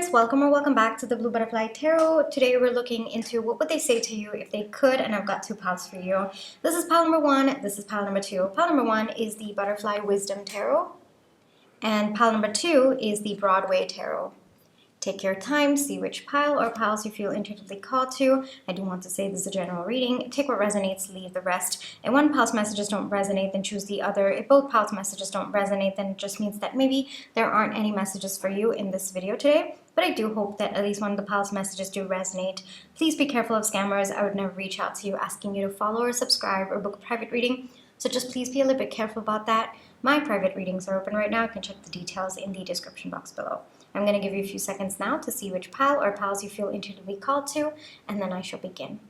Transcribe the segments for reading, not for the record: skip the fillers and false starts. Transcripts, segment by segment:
friends, welcome or welcome back to the Blue Butterfly Tarot. Today we're looking into what would they say to you if they could, and I've got two piles for you. This is pile number one, this is pile number two. Pile number one is the Butterfly Wisdom Tarot, and pile number two is the Broadway Tarot. Take your time, see which pile or piles you feel intuitively called to. I do want to say this is a general reading. Take what resonates, leave the rest. If one pile's messages don't resonate, then choose the other. If both piles' messages don't resonate, then it just means that maybe there aren't any messages for you in this video today. But I do hope that at least one of the pile's messages do resonate. Please be careful of scammers. I would never reach out to you asking you to follow or subscribe or book a private reading. So just please be a little bit careful about that. My private readings are open right now. You can check the details in the description box below. I'm going to give you a few seconds now to see which pile or piles you feel intuitively called to, and then I shall begin.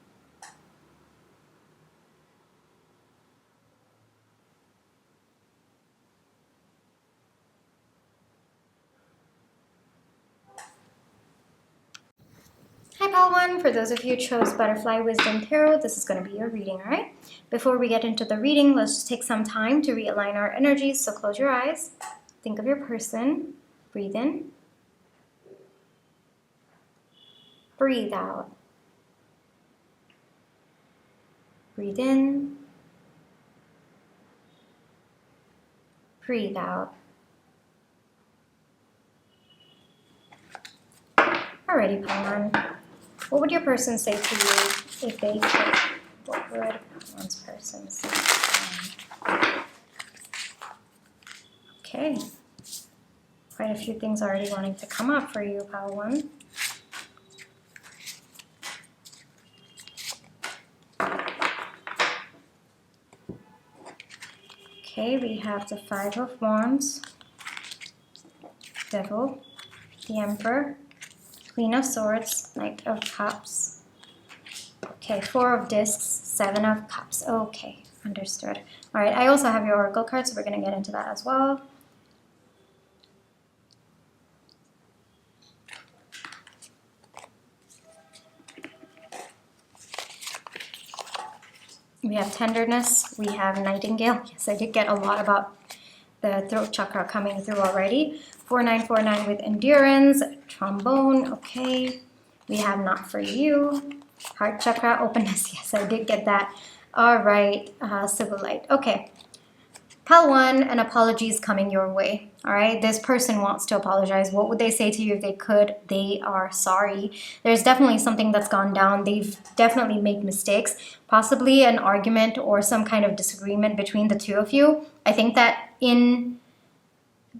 Hi pile one, for those of you who chose Butterfly Wisdom Tarot, this is going to be your reading, alright? Before we get into the reading, let's just take some time to realign our energies, so close your eyes, think of your person, breathe in, breathe out. Breathe in. Breathe out. Alrighty, pile one. What would your person say to you if they could? What would one's person say to them? Okay. Quite a few things already wanting to come up for you, pile one. Okay, we have the Five of Wands, Devil, the Emperor, Queen of Swords, Knight of Cups. Okay, Four of Discs, Seven of Cups. Okay, understood. All right, I also have your Oracle card, so we're going to get into that as well. We have Tenderness, we have Nightingale. Yes, I did get a lot about the throat chakra coming through already. 4949 with Endurance, Trombone, okay. We have Not For You, Heart chakra, Openness. Yes, I did get that. All right, Civil Light. Okay. Pile one, an apology is coming your way. All right, this person wants to apologize. What would they say to you if they could? They are sorry. There's definitely something that's gone down. They've definitely made mistakes, possibly an argument or some kind of disagreement between the two of you. I think that in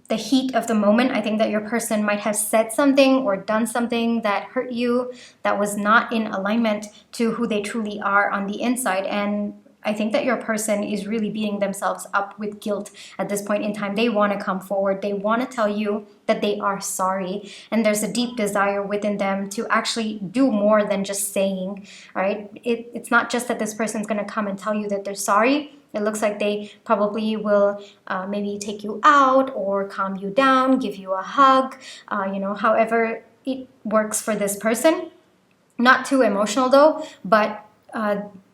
the heat of the moment, I think that your person might have said something or done something that hurt you, that was not in alignment to who they truly are on the inside. And I think that your person is really beating themselves up with guilt at this point in time. They want to come forward. They want to tell you that they are sorry. And there's a deep desire within them to actually do more than just saying, all right? It's not just that this person's going to come and tell you that they're sorry. It looks like they probably will maybe take you out or calm you down, give you a hug, however it works for this person. Not too emotional though, but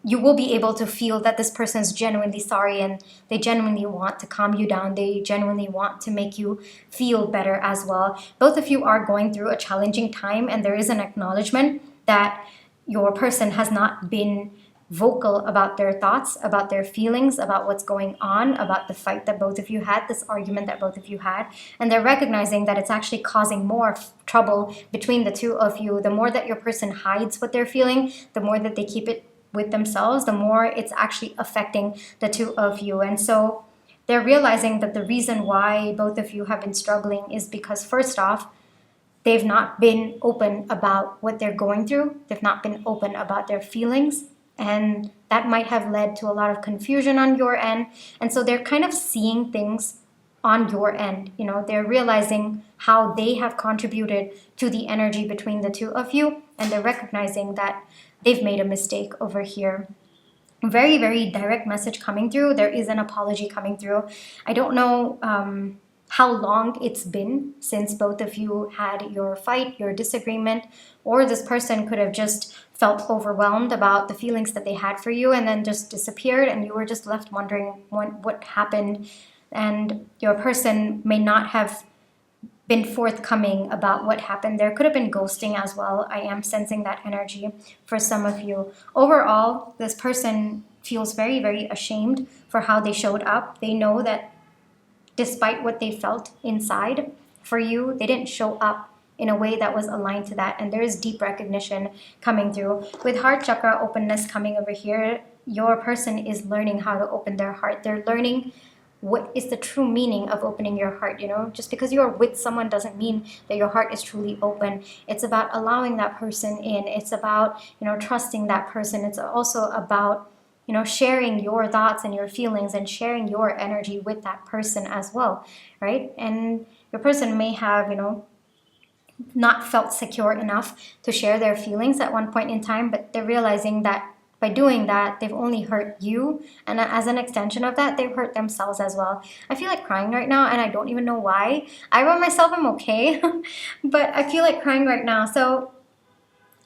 you will be able to feel that this person is genuinely sorry and they genuinely want to calm you down. They genuinely want to make you feel better as well. Both of you are going through a challenging time, and there is an acknowledgement that your person has not been vocal about their thoughts, about their feelings, about what's going on, about the fight that both of you had, this argument that both of you had. And they're recognizing that it's actually causing more trouble between the two of you. The more that your person hides what they're feeling, the more that they keep it with themselves, the more it's actually affecting the two of you. And so they're realizing that the reason why both of you have been struggling is because, first off, they've not been open about what they're going through. They've not been open about their feelings. And that might have led to a lot of confusion on your end. And so they're kind of seeing things on your end. They're realizing how they have contributed to the energy between the two of you. And they're recognizing that they've made a mistake over here. Very, very direct message coming through. There is an apology coming through. I don't know how long it's been since both of you had your fight, your disagreement, or this person could have just felt overwhelmed about the feelings that they had for you and then just disappeared, and you were just left wondering what happened. And your person may not have been forthcoming about what happened. There could have been ghosting as well. I am sensing that energy for some of you. Overall, this person feels very, very ashamed for how they showed up. They know that despite what they felt inside for you, they didn't show up in a way that was aligned to that. And there is deep recognition coming through. With heart chakra openness coming over here, your person is learning how to open their heart. They're learning what is the true meaning of opening your heart. Just because you're with someone doesn't mean that your heart is truly open. It's about allowing that person in. It's about trusting that person. It's also about sharing your thoughts and your feelings and sharing your energy with that person as well, right? And your person may have not felt secure enough to share their feelings at one point in time, but they're realizing that by doing that, they've only hurt you. And as an extension of that, they've hurt themselves as well. I feel like crying right now, and I don't even know why. I by myself am okay, but I feel like crying right now. So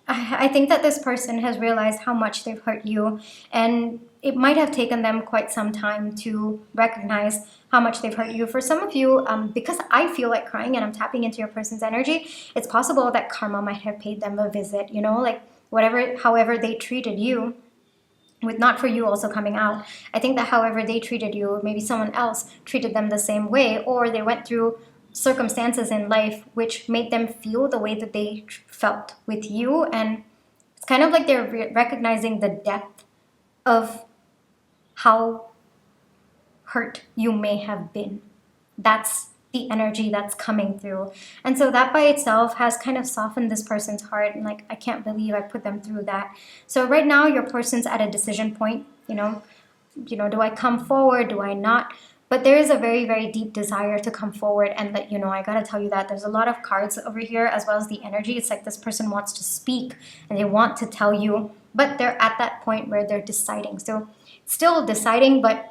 I think that this person has realized how much they've hurt you, and it might have taken them quite some time to recognize how much they've hurt you. For some of you, because I feel like crying and I'm tapping into your person's energy, it's possible that karma might have paid them a visit, like however they treated you, with not for you also coming out. I think that however they treated you, maybe someone else treated them the same way, or they went through circumstances in life which made them feel the way that they felt with you. And it's kind of like they're recognizing the depth of how hurt you may have been. That's the energy that's coming through. And so that by itself has kind of softened this person's heart, and like, I can't believe I put them through that. So right now your person's at a decision point, do I come forward? Do I not? But there is a very, very deep desire to come forward and let you know. I gotta tell you that there's a lot of cards over here, as well as the energy. It's like this person wants to speak and they want to tell you, but they're at that point where they're deciding. So still deciding, but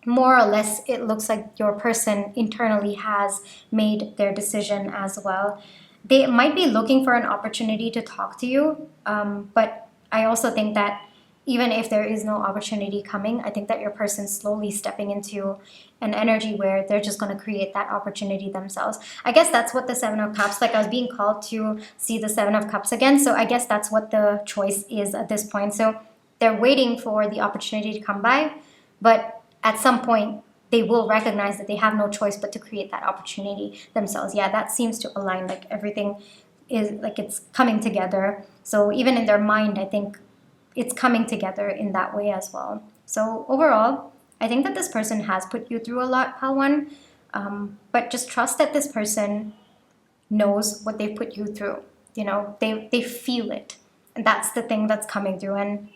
more or less it looks like your person internally has made their decision as well. They might be looking for an opportunity to talk to you, but I also think that even if there is no opportunity coming, I think that your person's slowly stepping into an energy where they're just going to create that opportunity themselves. I guess that's what the Seven of Cups, like I was being called to see the Seven of Cups again, so I guess that's what the choice is at this point. So they're waiting for the opportunity to come by, but at some point, they will recognize that they have no choice but to create that opportunity themselves. Yeah, that seems to align. Like everything is like it's coming together. So even in their mind, I think it's coming together in that way as well. So overall, I think that this person has put you through a lot, Pal One. But just trust that this person knows what they put you through. They feel it. And that's the thing that's coming through. And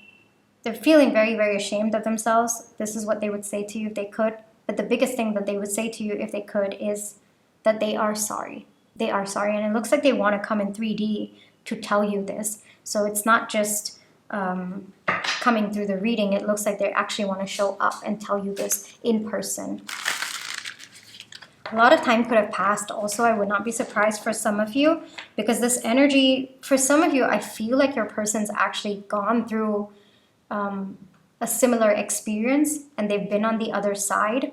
they're feeling very, very ashamed of themselves. This is what they would say to you if they could. But the biggest thing that they would say to you if they could is that they are sorry. They are sorry. And it looks like they want to come in 3D to tell you this. So it's not just coming through the reading. It looks like they actually want to show up and tell you this in person. A lot of time could have passed also. I would not be surprised for some of you, because this energy, for some of you, I feel like your person's actually gone through a similar experience and they've been on the other side,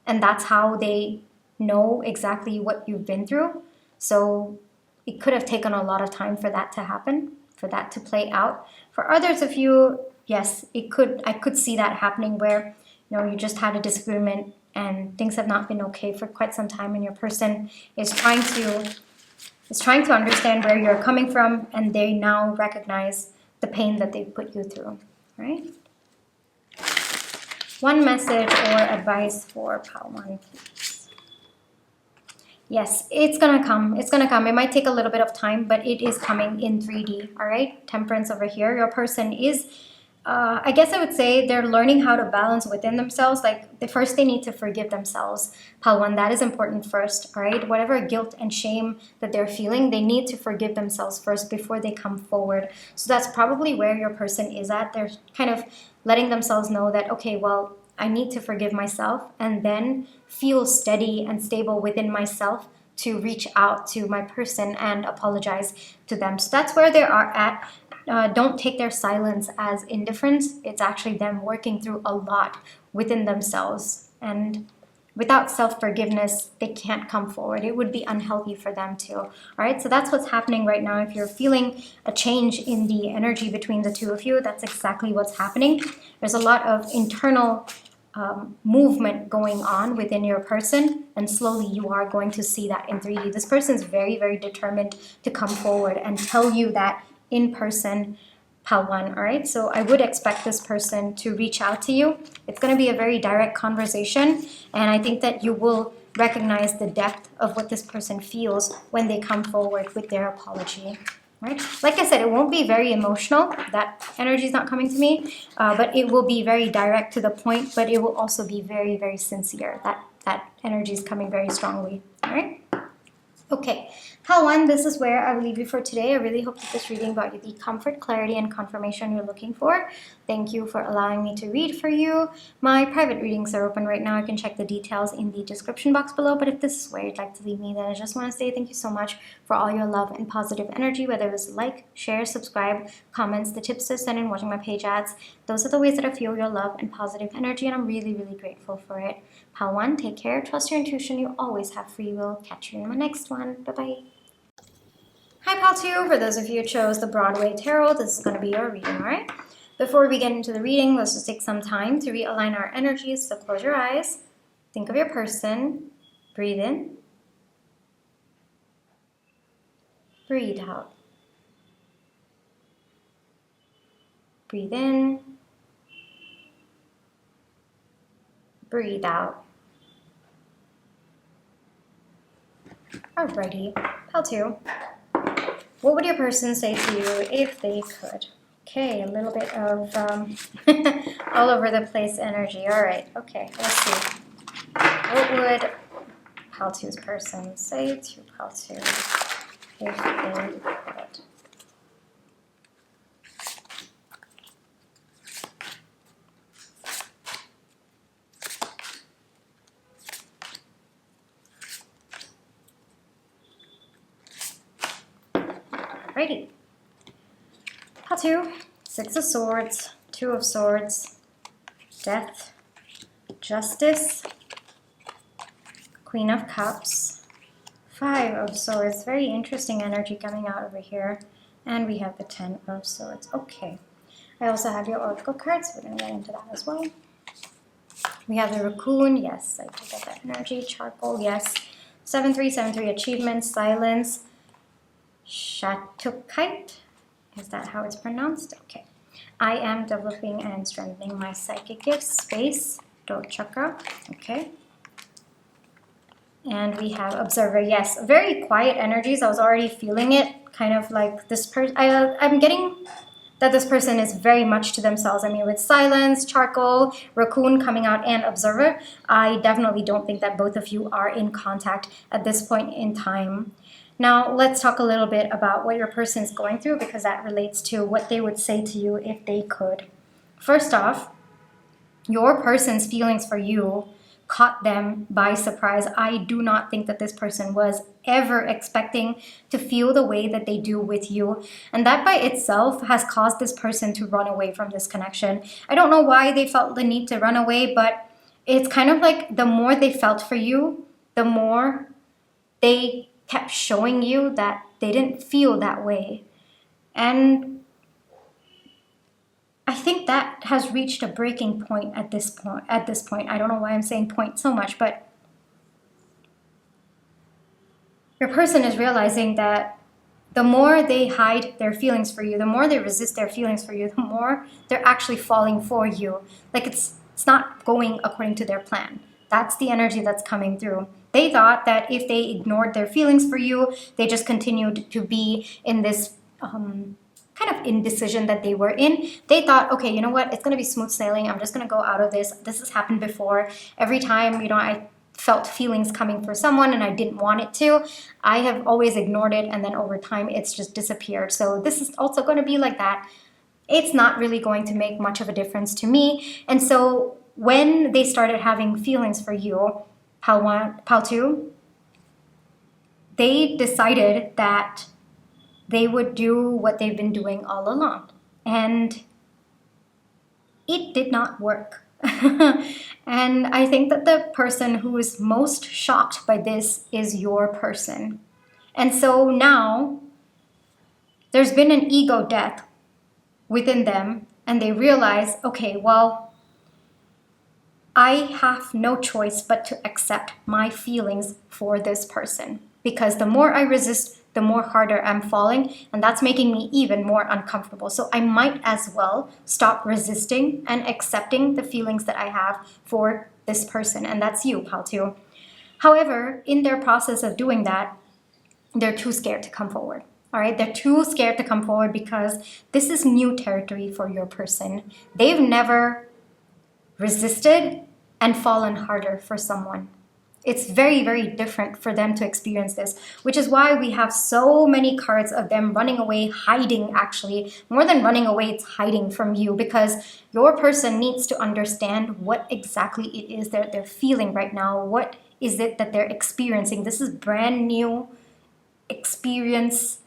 and that's how they know exactly what you've been through. So it could have taken a lot of time for that to happen, for that to play out. For others of you, yes, I could see that happening where you just had a disagreement and things have not been okay for quite some time, and your person is trying to understand where you're coming from, and they now recognize the pain that they've put you through. Right? One message or advice for Pal One, please. Yes, it's gonna come. It's gonna come. It might take a little bit of time, but it is coming in 3D. All right? Temperance over here. Your person is, I guess I would say they're learning how to balance within themselves. Like first they need to forgive themselves. Pal One, that is important first. All right? Whatever guilt and shame that they're feeling, they need to forgive themselves first before they come forward. So that's probably where your person is at. They're kind of letting themselves know that, okay, well, I need to forgive myself and then feel steady and stable within myself to reach out to my person and apologize to them. So that's where they are at. Don't take their silence as indifference. It's actually them working through a lot within themselves. And without self-forgiveness, they can't come forward. It would be unhealthy for them too. All right, so that's what's happening right now. If you're feeling a change in the energy between the two of you, that's exactly what's happening. There's a lot of internal movement going on within your person, and slowly you are going to see that in 3D. This person is very, very determined to come forward and tell you that in person, Pal 1, all right? So I would expect this person to reach out to you. It's going to be a very direct conversation, and I think that you will recognize the depth of what this person feels when they come forward with their apology, right? Like I said, it won't be very emotional. That energy is not coming to me, but it will be very direct to the point, but it will also be very, very sincere. That energy is coming very strongly, all right? Okay, Pal 1, this is where I will leave you for today. I really hope that this reading brought you the comfort, clarity, and confirmation you're looking for. Thank you for allowing me to read for you. My private readings are open right now. You can check the details in the description box below. But if this is where you'd like to leave me, then I just want to say thank you so much for all your love and positive energy, whether it was like, share, subscribe, comments, the tips to send in, watching my page ads. Those are the ways that I feel your love and positive energy, and I'm really, really grateful for it. Pal 1, take care, trust your intuition, you always have free will. Catch you in my next one. Bye-bye. Hi Pal 2, for those of you who chose the Broadway Tarot, this is going to be your reading, alright? Before we get into the reading, let's just take some time to realign our energies. So close your eyes, think of your person, breathe in, breathe out. Breathe in, breathe out. Alrighty, Pal 2. What would your person say to you if they could? Okay, a little bit of all over the place energy. All right, okay, let's see. What would Pal 2's person say to Pal 2 if they could? Alrighty. Pal 2, 6 of Swords, 2 of Swords, Death, Justice, Queen of Cups, 5 of Swords. Very interesting energy coming out over here. And we have the 10 of Swords. Okay. I also have your Oracle cards. We're going to get into that as well. We have the Raccoon. Yes, I do get that energy. Charcoal. Yes. 7-3, Achievement, Silence, Shatukite. Is that how it's pronounced? Okay. I am developing and strengthening my psychic gifts. Space, throat chakra. Okay. And we have Observer. Yes, very quiet energies. I was already feeling it. Kind of like this person. I'm getting that this person is very much to themselves. I mean, with Silence, Charcoal, Raccoon coming out, and Observer, I definitely don't think that both of you are in contact at this point in time. Now, let's talk a little bit about what your person is going through, because that relates to what they would say to you if they could. First off, your person's feelings for you caught them by surprise. I do not think that this person was ever expecting to feel the way that they do with you. And that by itself has caused this person to run away from this connection. I don't know why they felt the need to run away, but it's kind of like the more they felt for you, the more they kept showing you that they didn't feel that way. And I think that has reached a breaking point at this point. I don't know why I'm saying point so much, but your person is realizing that the more they hide their feelings for you, the more they resist their feelings for you, the more they're actually falling for you. Like it's not going according to their plan. That's the energy that's coming through. They thought that if they ignored their feelings for you, they just continued to be in this kind of indecision that they were in. They thought, okay, you know what? It's going to be smooth sailing. I'm just going to go out of this. This has happened before. Every time, I felt feelings coming for someone and I didn't want it to, I have always ignored it. And then over time, it's just disappeared. So this is also going to be like that. It's not really going to make much of a difference to me. And so when they started having feelings for you, Pal 2, they decided that they would do what they've been doing all along. And it did not work. And I think that the person who is most shocked by this is your person. And so now there's been an ego death within them, and they realize, okay, well, I have no choice but to accept my feelings for this person, because the more I resist, the more harder I'm falling, and that's making me even more uncomfortable. So I might as well stop resisting and accepting the feelings that I have for this person, and that's you, Paltu. However, in their process of doing that, they're too scared to come forward. All right, they're too scared to come forward because this is new territory for your person. They've never resisted and fallen harder for someone. It's very, very different for them to experience this, which is why we have so many cards of them running away, hiding actually. More than running away, it's hiding from you, because your person needs to understand what exactly it is that they're feeling right now. What is it that they're experiencing? This is brand new experience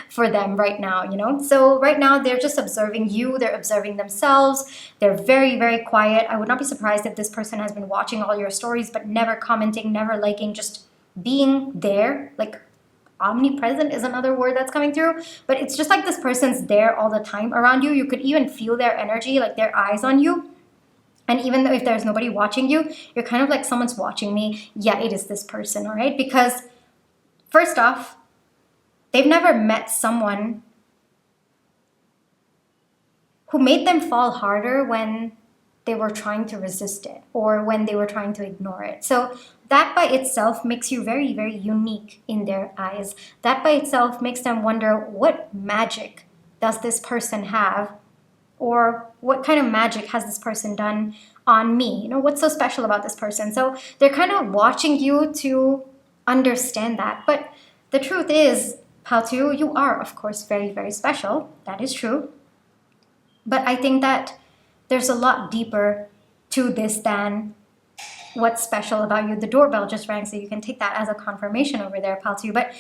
for them right now, you know? So right now they're just observing you, they're observing themselves, they're very, very quiet. I would not be surprised if this person has been watching all your stories but never commenting, never liking, just being there. Like omnipresent is another word that's coming through, but it's just like this person's there all the time around you. You could even feel their energy, like their eyes on you. And even though if there's nobody watching you, you're kind of like, someone's watching me. Yeah, it is this person, all right? Because first off, they've never met someone who made them fall harder when they were trying to resist it or when they were trying to ignore it. So that by itself makes you very, very unique in their eyes. That by itself makes them wonder, what magic does this person have? Or what kind of magic has this person done on me? You know, what's so special about this person? So they're kind of watching you to understand that. But the truth is, Paltu, you are, of course, very, very special. That is true. But I think that there's a lot deeper to this than what's special about you. The doorbell just rang, so you can take that as a confirmation over there, Paltu. But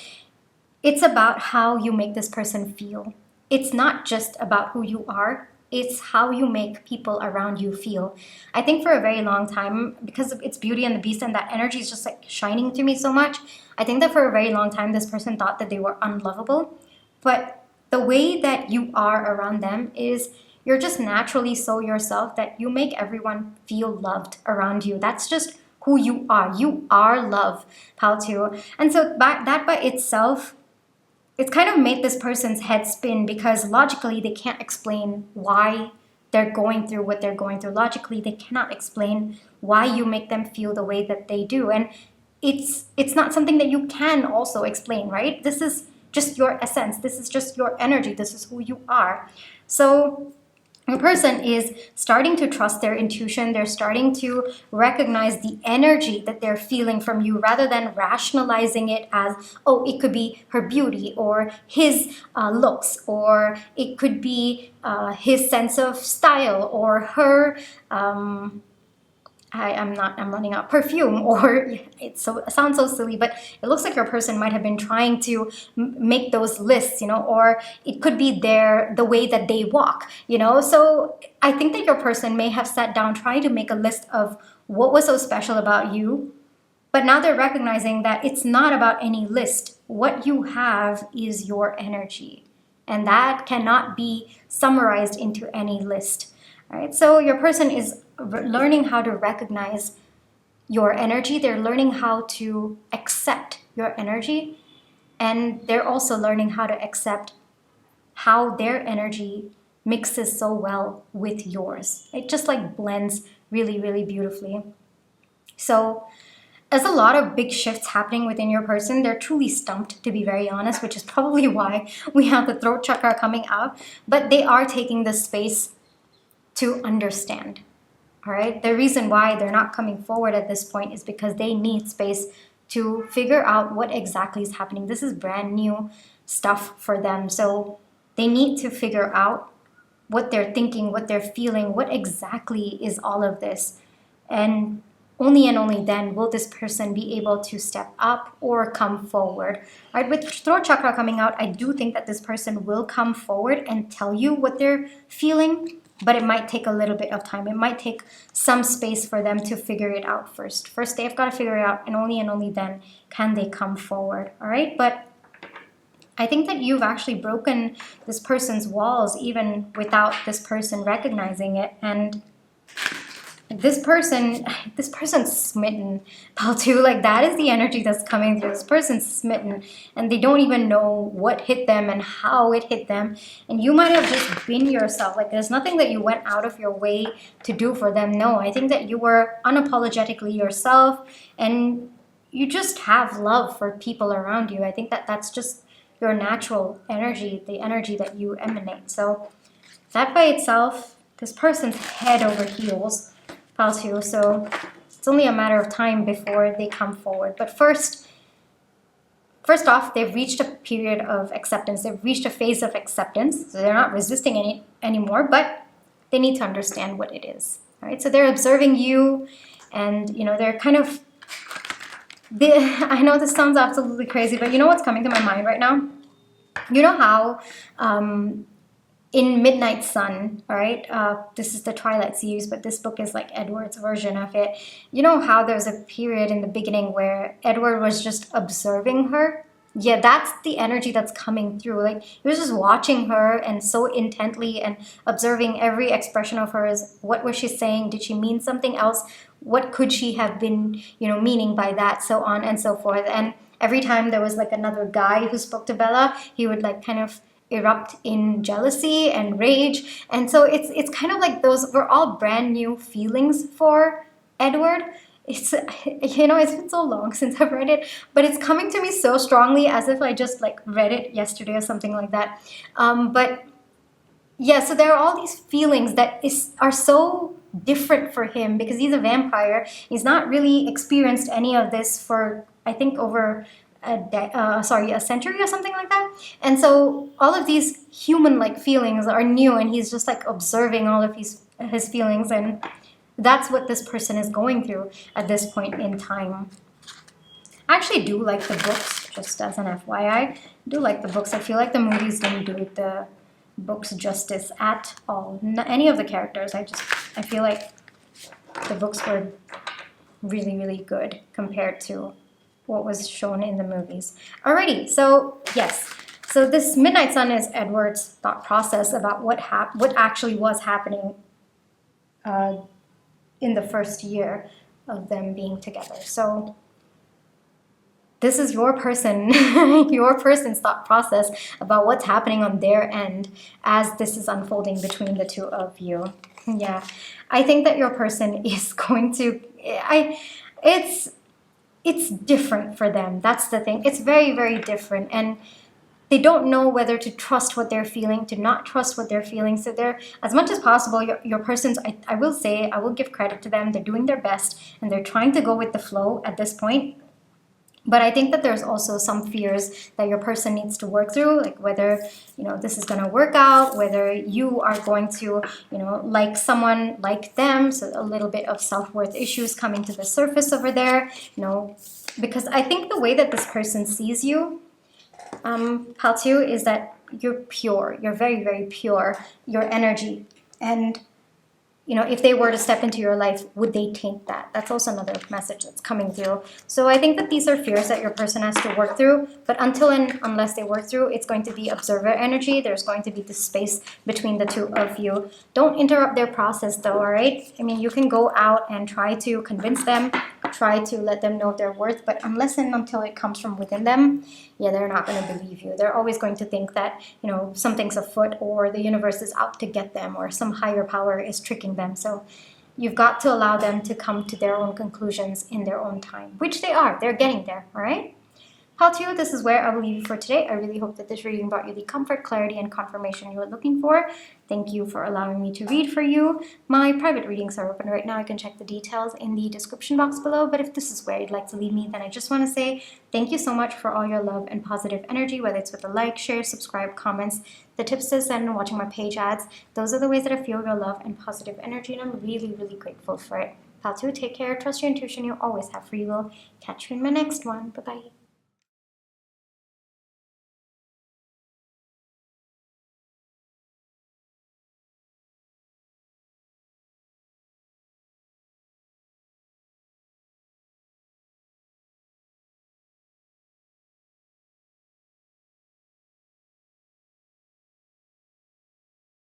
it's about how you make this person feel. It's not just about who you are. It's how you make people around you feel. I think for a very long time, because of its Beauty and the Beast and that energy is just like shining through me so much, I think that for a very long time, this person thought that they were unlovable. But the way that you are around them is you're just naturally so yourself that you make everyone feel loved around you. That's just who you are. You are love, Paltu. And so that by itself, it's kind of made this person's head spin, because logically they can't explain why they're going through what they're going through. Logically, they cannot explain why you make them feel the way that they do. And it's not something that you can also explain, right? This is just your essence. This is just your energy. This is who you are. So a person is starting to trust their intuition. They're starting to recognize the energy that they're feeling from you, rather than rationalizing it as, oh, it could be her beauty or his looks, or it could be his sense of style, or her I'm running out perfume, or it sounds so silly, but it looks like your person might have been trying to make those lists, you know, or it could be the way that they walk, you know. So I think that your person may have sat down trying to make a list of what was so special about you, but now they're recognizing that it's not about any list. What you have is your energy, and that cannot be summarized into any list. All right, so your person is learning how to recognize your energy. They're learning how to accept your energy, and they're also learning how to accept how their energy mixes so well with yours. It just like blends really, really beautifully. So as a lot of big shifts happening within your person, they're truly stumped, to be very honest, which is probably why we have the throat chakra coming out. But they are taking the space to understand. All right. The reason why they're not coming forward at this point is because they need space to figure out what exactly is happening. This is brand new stuff for them. So they need to figure out what they're thinking, what they're feeling, what exactly is all of this. And only then will this person be able to step up or come forward. Right? With throat chakra coming out, I do think that this person will come forward and tell you what they're feeling. but it might take a little bit of time. It might take some space for them to figure it out first. First, they've got to figure it out, and only then can they come forward, all right? But I think that you've actually broken this person's walls even without this person recognizing it. And this person's smitten, pal, too. Like, that is the energy that's coming through. This person's smitten, and they don't even know what hit them and how it hit them. And you might have just been yourself. Like, there's nothing that you went out of your way to do for them. No, I think that you were unapologetically yourself, and you just have love for people around you. I think that that's just your natural energy, the energy that you emanate. So that by itself, this person's head over heels, pal, too. So it's only a matter of time before they come forward. But first off, they've reached a period of acceptance. They've reached a phase of acceptance. So they're not resisting anymore, but they need to understand what it is. All right. So they're observing you, and they're kind of. I know this sounds absolutely crazy, but you know what's coming to my mind right now? You know how in Midnight Sun, all right, this is the Twilight series, but this book is like Edward's version of it. You know how there's a period in the beginning where Edward was just observing her? Yeah, that's the energy that's coming through. Like, he was just watching her and so intently and observing every expression of hers. What was she saying? Did she mean something else? What could she have been, meaning by that? So on and so forth. And every time there was like another guy who spoke to Bella, he would like kind of erupt in jealousy and rage. And so it's kind of like those were all brand new feelings for Edward. It's been so long since I've read it, but it's coming to me so strongly as if I just like read it yesterday or something like that. But yeah, so there are all these feelings that are so different for him because he's a vampire. He's not really experienced any of this for, I think, over a century or something like that. And so all of these human-like feelings are new, and he's just like observing all of his feelings, and that's what this person is going through at this point in time. I actually do like the books, just as an FYI. I do like the books. I feel like the movies didn't do the books justice at all. Not any of the characters. I feel like the books were really, really good compared to what was shown in the movies. Alrighty, so yes. So this Midnight Sun is Edward's thought process about what actually was happening in the first year of them being together. So this is your person, your person's thought process about what's happening on their end as this is unfolding between the two of you. Yeah, I think that your person is going to, it's different for them. That's the thing. It's very, very different. And they don't know whether to trust what they're feeling, to not trust what they're feeling. So they're, as much as possible, your person's, I will say, I will give credit to them. They're doing their best, and they're trying to go with the flow at this point. But I think that there's also some fears that your person needs to work through, like whether, this is going to work out, whether you are going to, like someone like them. So a little bit of self-worth issues coming to the surface over there, because I think the way that this person sees you, Paltu, is that you're pure. You're very, very pure, your energy. And, if they were to step into your life, would they taint that? That's also another message that's coming through. So I think that these are fears that your person has to work through. But until and unless they work through, it's going to be observer energy. There's going to be this space between the two of you. Don't interrupt their process, though, all right? I mean, you can go out and try to convince them, try to let them know their worth. But unless and until it comes from within them, yeah, they're not going to believe you. They're always going to think that, something's afoot, or the universe is out to get them, or some higher power is tricking them. So you've got to allow them to come to their own conclusions in their own time, which they are. They're getting there, all right? How to you, this is where I will leave you for today. I really hope that this reading brought you the comfort, clarity, and confirmation you were looking for. Thank you for allowing me to read for you. My private readings are open right now. You can check the details in the description box below. But if this is where you'd like to leave me, then I just want to say thank you so much for all your love and positive energy, whether it's with a like, share, subscribe, comments, the tips to send, and watching my page ads. Those are the ways that I feel your love and positive energy, and I'm really, really grateful for it. Pal 2, take care, trust your intuition, you always have free will. Catch you in my next one. Bye-bye.